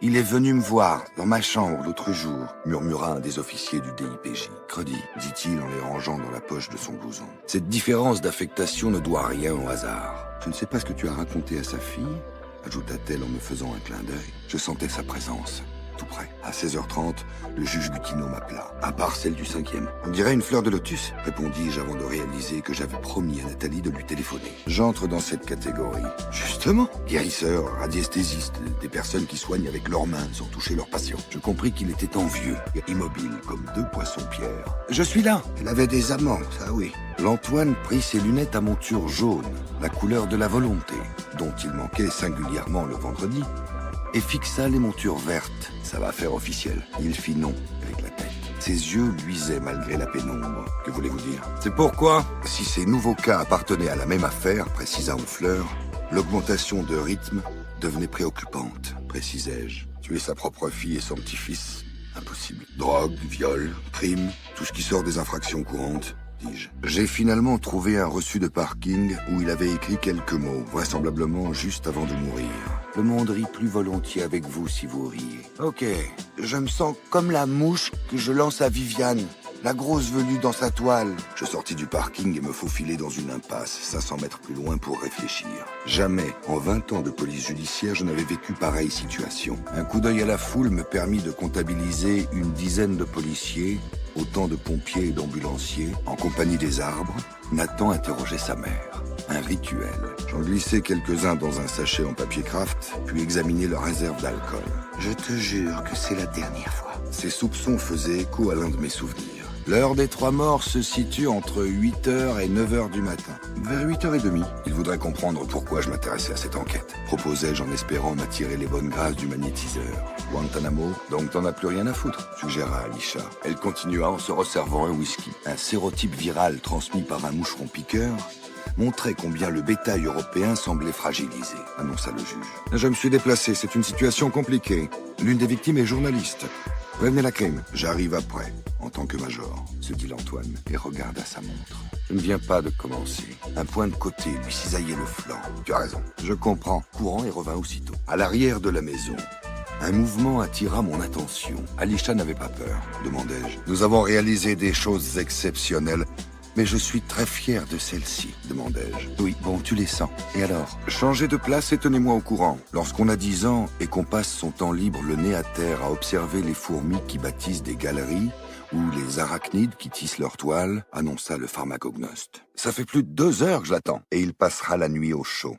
Il est venu me voir dans ma chambre l'autre jour, murmura un des officiers du DIPJ. Credi, dit-il en les rangeant dans la poche de son blouson. Cette différence d'affectation ne doit rien au hasard. Je ne sais pas ce que tu as raconté à sa fille, ajouta-t-elle en me faisant un clin d'œil. Je sentais sa présence. Tout près. À 16h30, le juge Gutineau m'appela. À part celle du 5e. On dirait une fleur de lotus, répondis-je avant de réaliser que j'avais promis à Nathalie de lui téléphoner. J'entre dans cette catégorie. Justement. Guérisseurs, radiesthésistes, des personnes qui soignent avec leurs mains sans toucher leurs patients. Je compris qu'il était envieux, immobile, comme deux poissons-pierres. Je suis là. Elle avait des amants, ça oui. L'Antoine prit ses lunettes à monture jaune, la couleur de la volonté, dont il manquait singulièrement le vendredi, et fixa les montures vertes. Ça va faire officiel. Il fit non avec la tête. Ses yeux luisaient malgré la pénombre. Que voulez-vous dire? C'est pourquoi, si ces nouveaux cas appartenaient à la même affaire, précisa Honfleur, l'augmentation de rythme devenait préoccupante, précisai-je. Tuer sa propre fille et son petit-fils? Impossible. Drogue, viol, crime, tout ce qui sort des infractions courantes. J'ai finalement trouvé un reçu de parking où il avait écrit quelques mots, vraisemblablement juste avant de mourir. Le monde rit plus volontiers avec vous si vous riez. Ok, je me sens comme la mouche que je lance à Viviane, la grosse velue dans sa toile. Je sortis du parking et me faufilai dans une impasse, 500 mètres plus loin pour réfléchir. Jamais, en 20 ans de police judiciaire, je n'avais vécu pareille situation. Un coup d'œil à la foule me permit de comptabiliser une dizaine de policiers, autant de pompiers et d'ambulanciers, en compagnie des arbres. Nathan interrogeait sa mère. Un rituel. J'en glissai quelques-uns dans un sachet en papier craft, puis examinai leur réserve d'alcool. Je te jure que c'est la dernière fois. Ces soupçons faisaient écho à l'un de mes souvenirs. L'heure des 3 morts se situe entre 8h et 9h du matin. Vers 8h30, il voudrait comprendre pourquoi je m'intéressais à cette enquête. Proposai-je en espérant m'attirer les bonnes grâces du magnétiseur. Guantanamo, donc t'en as plus rien à foutre, suggéra Alisha. Elle continua en se resservant un whisky. Un sérotype viral transmis par un moucheron piqueur montrait combien le bétail européen semblait fragilisé, annonça le juge. Je me suis déplacé, c'est une situation compliquée. L'une des victimes est journaliste. Prévenez la crime, j'arrive après, en tant que major, se dit l'Antoine, et regarda sa montre. Je ne viens pas de commencer. Un point de côté lui cisaillait le flanc. Tu as raison, je comprends. Courant et revint aussitôt. À l'arrière de la maison, un mouvement attira mon attention. Alisha n'avait pas peur, demandai-je. Nous avons réalisé des choses exceptionnelles. Mais je suis très fier de celle-ci, demandai-je. Oui, bon, tu les sens. Et alors? Changez de place et tenez-moi au courant. Lorsqu'on a 10 ans et qu'on passe son temps libre le nez à terre à observer les fourmis qui bâtissent des galeries ou les arachnides qui tissent leurs toiles, annonça le pharmacognoste. Ça fait plus de 2 heures que je l'attends. Et il passera la nuit au chaud.